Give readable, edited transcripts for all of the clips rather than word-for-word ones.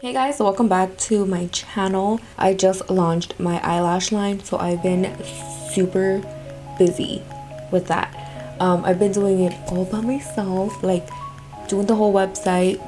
Hey guys, welcome back to my channel. I just launched my eyelash line, so I've been super busy with that. I've been doing it all by myself, like doing the whole website,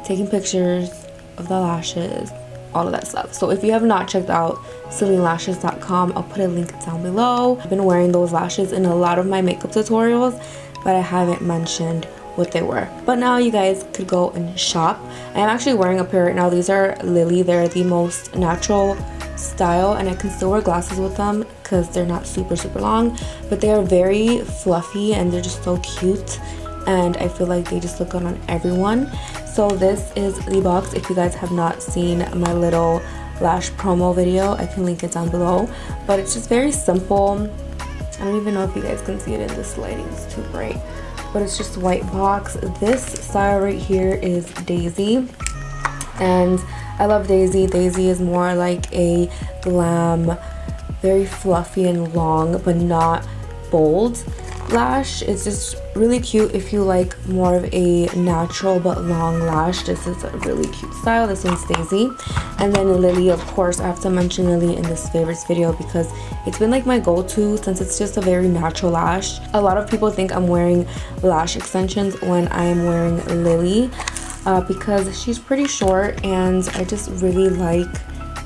taking pictures of the lashes, all of that stuff. So if you have not checked out SeleneLashes.com, I'll put a link down below. I've been wearing those lashes in a lot of my makeup tutorials, but I haven't mentioned what they were. But now you guys could go and shop. I'm actually wearing a pair right now. These are Lily. They're the most natural style, and I can still wear glasses with them because they're not super long, but they are very fluffy and they're just so cute, and I feel like they just look good on everyone. So this is the box. If you guys have not seen my little lash promo video, I can link it down below, but it's just very simple. I don't even know if you guys can see it in this lighting, it's too bright, but it's just a white box. This style right here is Daisy, and I love Daisy. Daisy is more like a glam, very fluffy and long, but not bold lash. It's just really cute if you like more of a natural but long lash. This is a really cute style. This one's Daisy. And then Lily, of course, I have to mention Lily in this favorites video because it's been like my go-to since it's just a very natural lash. A lot of people think I'm wearing lash extensions when I am wearing Lily because she's pretty short, and I just really like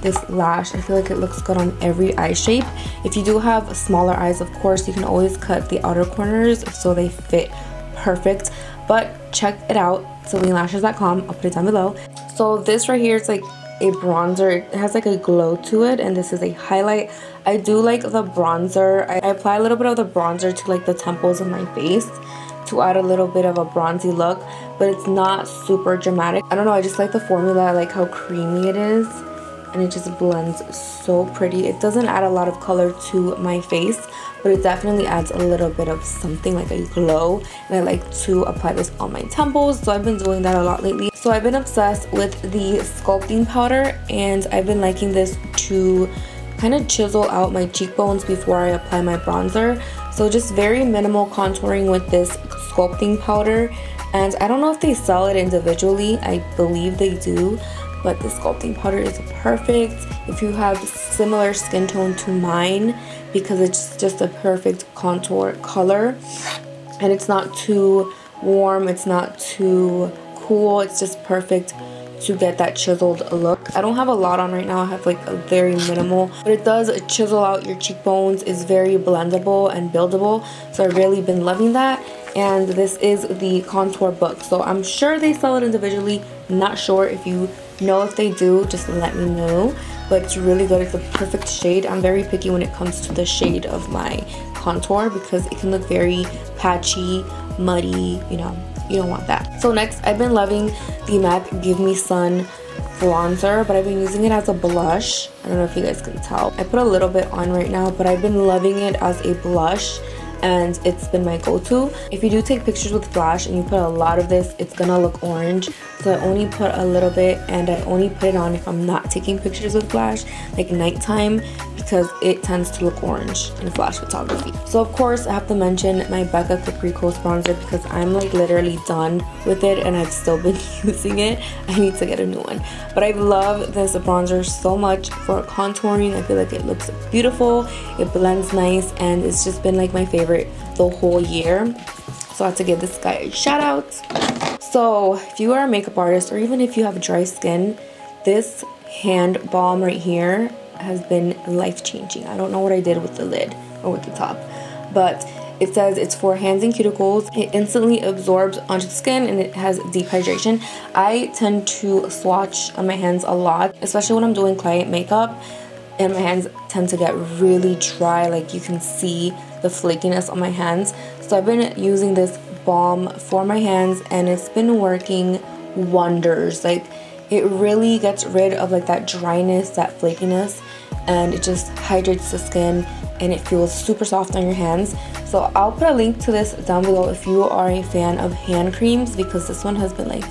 this lash. I feel like it looks good on every eye shape. If you do have smaller eyes, of course, you can always cut the outer corners so they fit perfect, but check it out, SeleneLashes.com. I'll put it down below. So this right here is like a bronzer. It has like a glow to it, and this is a highlight. I do like the bronzer. I apply a little bit of the bronzer to like the temples of my face to add a little bit of a bronzy look, but it's not super dramatic. I don't know, I just like the formula. I like how creamy it is, and it just blends so pretty. It doesn't add a lot of color to my face, but it definitely adds a little bit of something like a glow, and I like to apply this on my temples, so I've been doing that a lot lately. So I've been obsessed with the sculpting powder, and I've been liking this to kind of chisel out my cheekbones before I apply my bronzer. So just very minimal contouring with this sculpting powder, and I don't know if they sell it individually. I believe they do, but the sculpting powder is perfect if you have similar skin tone to mine, because it's just a perfect contour color, and it's not too warm, it's not too cool, it's just perfect to get that chiseled look. I don't have a lot on right now. I have like a very minimal, but it does chisel out your cheekbones. It's very blendable and buildable, so I've really been loving that. And this is the contour book, so I'm sure they sell it individually. Not sure. If you know if they do, just let me know, but it's really good. It's a perfect shade. I'm very picky when it comes to the shade of my contour because it can look very patchy, muddy, you know, you don't want that. So next, I've been loving the MAC Give Me Sun bronzer, but I've been using it as a blush. I don't know if you guys can tell. I put a little bit on right now, but I've been loving it as a blush, and it's been my go-to. If you do take pictures with flash and you put a lot of this, it's gonna look orange, so I only put a little bit, and I only put it on if I'm not taking pictures with flash, like nighttime, because it tends to look orange in flash photography. So of course I have to mention my Becca Capri Coast bronzer because I'm like literally done with it and I've still been using it. I need to get a new one, but I love this bronzer so much for contouring. I feel like it looks beautiful, it blends nice, and it's just been like my favorite the whole year, so I have to give this guy a shout out. So if you are a makeup artist, or even if you have dry skin, this hand balm right here has been life-changing. I don't know what I did with the lid or with the top, but it says it's for hands and cuticles. It instantly absorbs onto the skin, and it has deep hydration. I tend to swatch on my hands a lot, especially when I'm doing client makeup, and my hands tend to get really dry. Like you can see the flakiness on my hands. So I've been using this balm for my hands, and it's been working wonders. Like it really gets rid of like that dryness, that flakiness, and it just hydrates the skin, and it feels super soft on your hands. So I'll put a link to this down below if you are a fan of hand creams, because this one has been like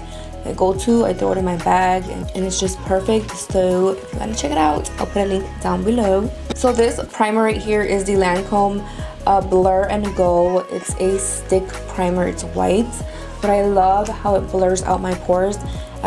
my go-to. I throw it in my bag, and it's just perfect. So if you want to check it out, I'll put a link down below. So this primer right here is the Lancome Blur and Go. It's a stick primer. It's white, but I love how it blurs out my pores.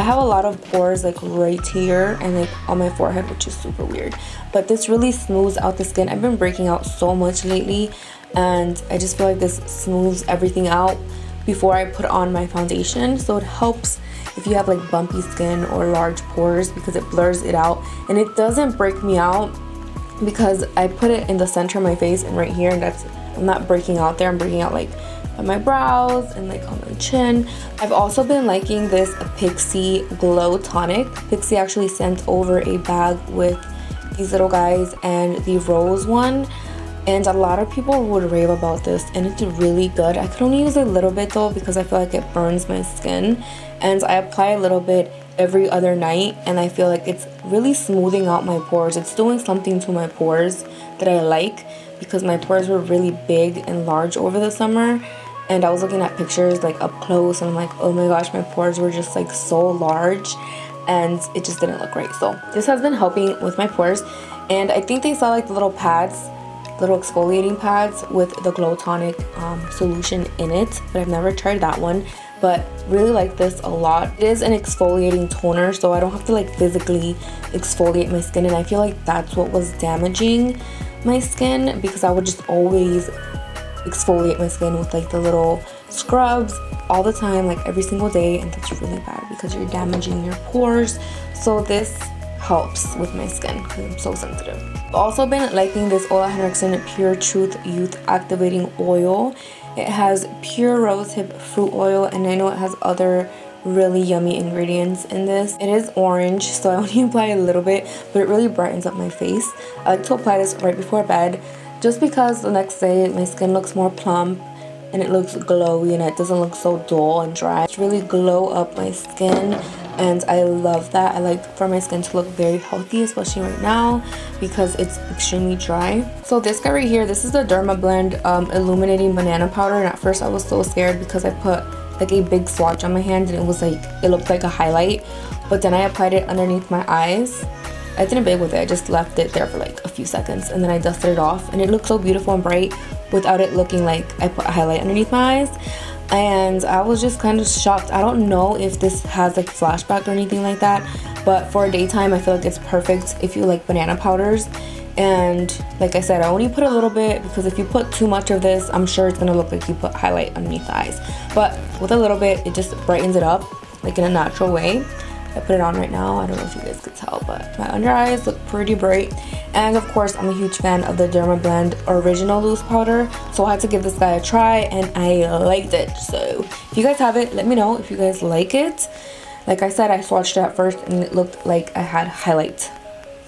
I have a lot of pores like right here and like on my forehead, which is super weird. But this really smooths out the skin. I've been breaking out so much lately, and I just feel like this smooths everything out before I put on my foundation. So it helps if you have like bumpy skin or large pores, because it blurs it out, and it doesn't break me out because I put it in the center of my face and right here, and I'm not breaking out there. I'm breaking out like on my brows and like on my chin. I've also been liking this Pixi Glow Tonic. Pixi actually sent over a bag with these little guys and the rose one, and a lot of people would rave about this, and it's really good. I could only use a little bit though because I feel like it burns my skin, and I apply a little bit every other night, and I feel like it's really smoothing out my pores. It's doing something to my pores that I like, because my pores were really big and large over the summer, and I was looking at pictures like up close and I'm like, oh my gosh, my pores were just like so large and it just didn't look right. So this has been helping with my pores, and I think they sell like the little pads, little exfoliating pads with the Glow Tonic solution in it, but I've never tried that one. But really like this a lot. It is an exfoliating toner, so I don't have to like physically exfoliate my skin, and I feel like that's what was damaging my skin, because I would just always exfoliate my skin with like the little scrubs all the time, like every single day, and that's really bad because you're damaging your pores. So this helps with my skin because I'm so sensitive. I've also been liking this Henriksen Pure Truth Youth Activating Oil. It has pure rosehip fruit oil, and I know it has other really yummy ingredients in this. It is orange, so I only apply a little bit, but it really brightens up my face. I like to apply this right before bed, just because the next day my skin looks more plump and it looks glowy and it doesn't look so dull and dry. It's really glow up my skin, and I love that. I like for my skin to look very healthy, especially right now because it's extremely dry. So this guy right here, this is the Derma blend Illuminating Banana Powder, and at first I was so scared because I put like a big swatch on my hand and it was like, it looked like a highlight, but then I applied it underneath my eyes. I didn't bake with it, I just left it there for like a few seconds, and then I dusted it off, and it looked so beautiful and bright without it looking like I put a highlight underneath my eyes. And I was just kind of shocked. I don't know if this has like flashback or anything like that, but for daytime I feel like it's perfect if you like banana powders. And like I said, I only put a little bit because if you put too much of this, I'm sure it's gonna look like you put highlight underneath the eyes, but with a little bit it just brightens it up like in a natural way. I put it on right now. I don't know if you guys could tell, but my under eyes look pretty bright. And of course, I'm a huge fan of the Derma Blend Original Loose Powder, so I had to give this guy a try, and I liked it. So if you guys have it, let me know if you guys like it. Like I said, I swatched it at first and it looked like I had highlight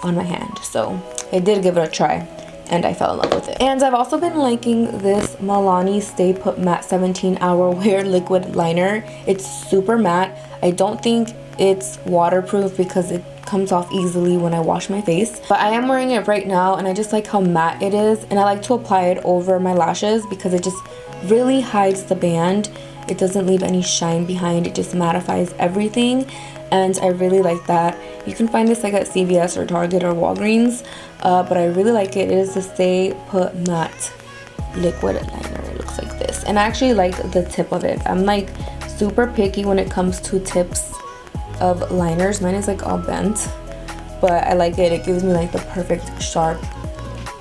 on my hand, so I did give it a try and I fell in love with it. And I've also been liking this Milani Stay Put Matte 17 Hour Wear Liquid Liner. It's super matte. I don't think it's waterproof because it comes off easily when I wash my face, but I am wearing it right now and I just like how matte it is, and I like to apply it over my lashes because it just really hides the band. It doesn't leave any shine behind, it just mattifies everything, and I really like that. You can find this like at CVS or Target or Walgreens, but I really like it. It is the Stay Put Matte Liquid Liner. It looks like this, and I actually like the tip of it. I'm like super picky when it comes to tips of liners. Mine is like all bent, but I like it. It gives me like the perfect sharp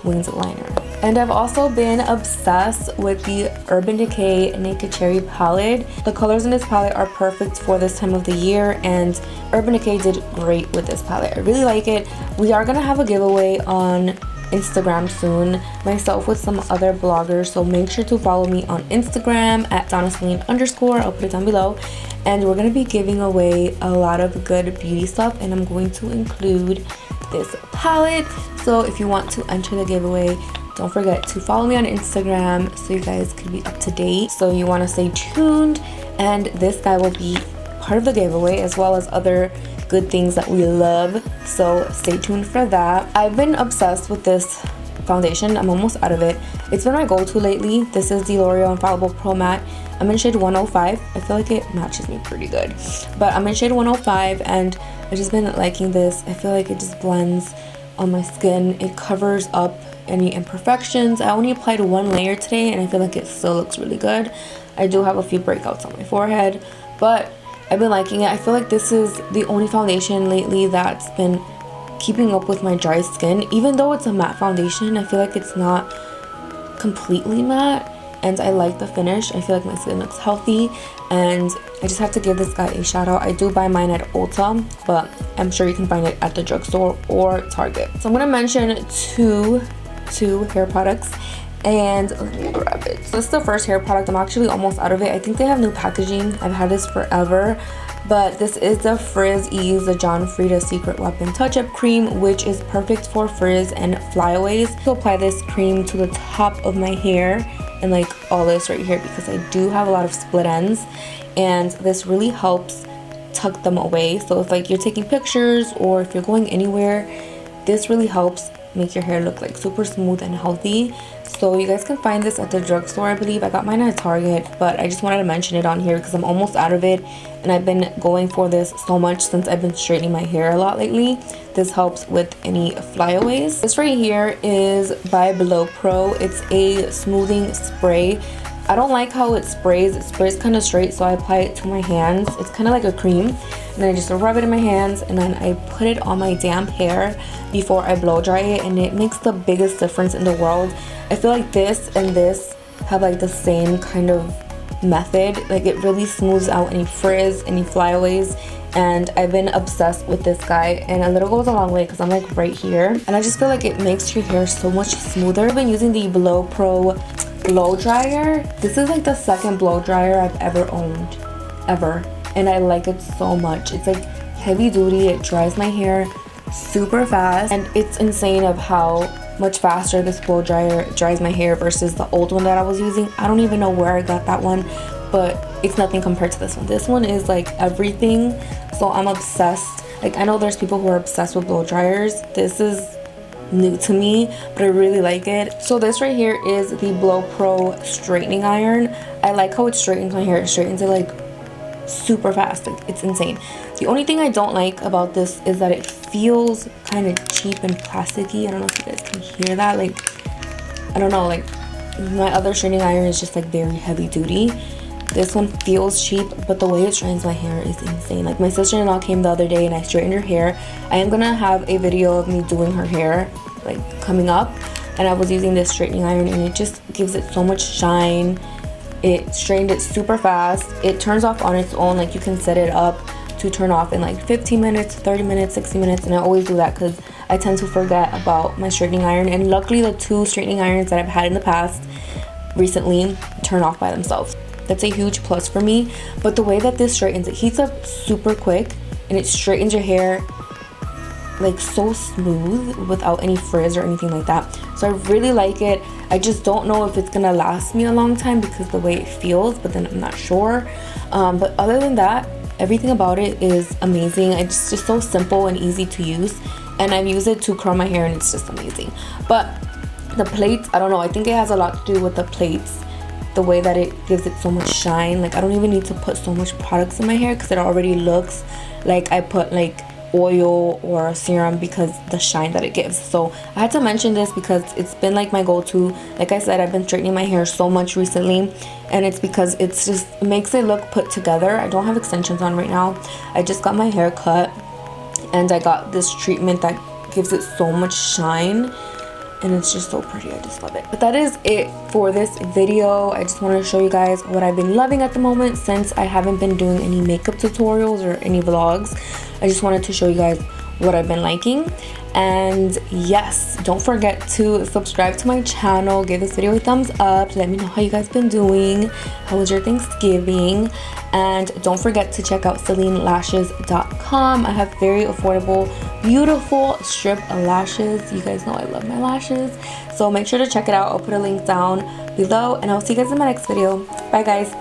wings liner. And I've also been obsessed with the Urban Decay Naked Cherry palette. The colors in this palette are perfect for this time of the year, and Urban Decay did great with this palette. I really like it. We are gonna have a giveaway on Instagram soon, myself with some other bloggers, so make sure to follow me on Instagram at Selene_. I'll put it down below, and we're gonna be giving away a lot of good beauty stuff, and I'm going to include this palette. So if you want to enter the giveaway, don't forget to follow me on Instagram so you guys can be up to date. So you want to stay tuned, and this guy will be part of the giveaway as well as other good things that we love, so stay tuned for that. I've been obsessed with this foundation. I'm almost out of it. It's been my go-to lately. This is the Loreal Infallible Pro Matte. I'm in shade 105. I feel like it matches me pretty good, but I'm in shade 105 and I've just been liking this. I feel like it just blends on my skin. It covers up any imperfections. I only applied one layer today and I feel like it still looks really good. I do have a few breakouts on my forehead, but I've been liking it. I feel like this is the only foundation lately that's been keeping up with my dry skin. Even though it's a matte foundation, I feel like it's not completely matte, and I like the finish. I feel like my skin looks healthy, and I just have to give this guy a shout out. I do buy mine at Ulta, but I'm sure you can find it at the drugstore or Target. So I'm gonna mention two hair products, and let me grab it. So this is the first hair product. I'm actually almost out of it. I think they have new packaging. I've had this forever, but this is the Frizz Ease, the John Frieda Secret Weapon Touch-Up Cream, which is perfect for frizz and flyaways. So apply this cream to the top of my hair and like all this right here, because I do have a lot of split ends, and this really helps tuck them away. So if like you're taking pictures or if you're going anywhere, this really helps make your hair look like super smooth and healthy. So you guys can find this at the drugstore. I believe I got mine at Target, but I just wanted to mention it on here because I'm almost out of it, and I've been going for this so much since I've been straightening my hair a lot lately. This helps with any flyaways. This right here is by Below Pro. It's a smoothing spray. I don't like how it sprays. It sprays kind of straight, so I apply it to my hands. It's kind of like a cream, and then I just rub it in my hands, and then I put it on my damp hair before I blow dry it, and it makes the biggest difference in the world. I feel like this and this have like the same kind of method. Like it really smooths out any frizz, any flyaways, and I've been obsessed with this guy, and a little goes a long way because I'm like right here, and I just feel like it makes your hair so much smoother. I've been using the Below Pro blow dryer. This is like the second blow dryer I've ever owned, ever, and I like it so much. It's like heavy duty. It dries my hair super fast, and it's insane of how much faster this blow dryer dries my hair versus the old one that I was using. I don't even know where I got that one, but it's nothing compared to this one. This one is like everything, so I'm obsessed. Like I know there's people who are obsessed with blow dryers. This is new to me, but I really like it. So this right here is the Blow Pro straightening iron. I like how it straightens my hair. It straightens it like super fast. Like it's insane. The only thing I don't like about this is that it feels kind of cheap and plasticky. I don't know if you guys can hear that. Like I don't know, like my other straightening iron is just like very heavy duty. This one feels cheap, but the way it straightens my hair is insane. Like my sister-in-law came the other day and I straightened her hair. I am gonna have a video of me doing her hair like coming up, and I was using this straightening iron, and it just gives it so much shine. It straightened it super fast. It turns off on its own. Like you can set it up to turn off in like 15 minutes, 30 minutes, 60 minutes, and I always do that because I tend to forget about my straightening iron. And luckily the two straightening irons that I've had in the past recently turn off by themselves. That's a huge plus for me. But the way that this straightens, it heats up super quick, and it straightens your hair like so smooth without any frizz or anything like that. So I really like it. I just don't know if it's gonna last me a long time because the way it feels, but then I'm not sure. But other than that, everything about it is amazing. It's just so simple and easy to use, and I've used it to curl my hair, and it's just amazing. But the plates, I don't know, I think it has a lot to do with the plates, the way that it gives it so much shine. Like I don't even need to put so much products in my hair because it already looks like I put like oil or a serum because the shine that it gives. So I had to mention this because it's been like my go-to. Like I said, I've been straightening my hair so much recently, and it's because it's just, it makes it look put together. I don't have extensions on right now. I just got my hair cut, and I got this treatment that gives it so much shine, and it's just so pretty. I just love it. But that is it for this video. I just wanted to show you guys what I've been loving at the moment since I haven't been doing any makeup tutorials or any vlogs. I just wanted to show you guys what I've been liking. And yes, don't forget to subscribe to my channel, give this video a thumbs up, let me know how you guys been doing, how was your Thanksgiving, and don't forget to check out SeleneLashes.com. I have very affordable, beautiful strip lashes. You guys know I love my lashes, so make sure to check it out. I'll put a link down below, and I'll see you guys in my next video. Bye guys.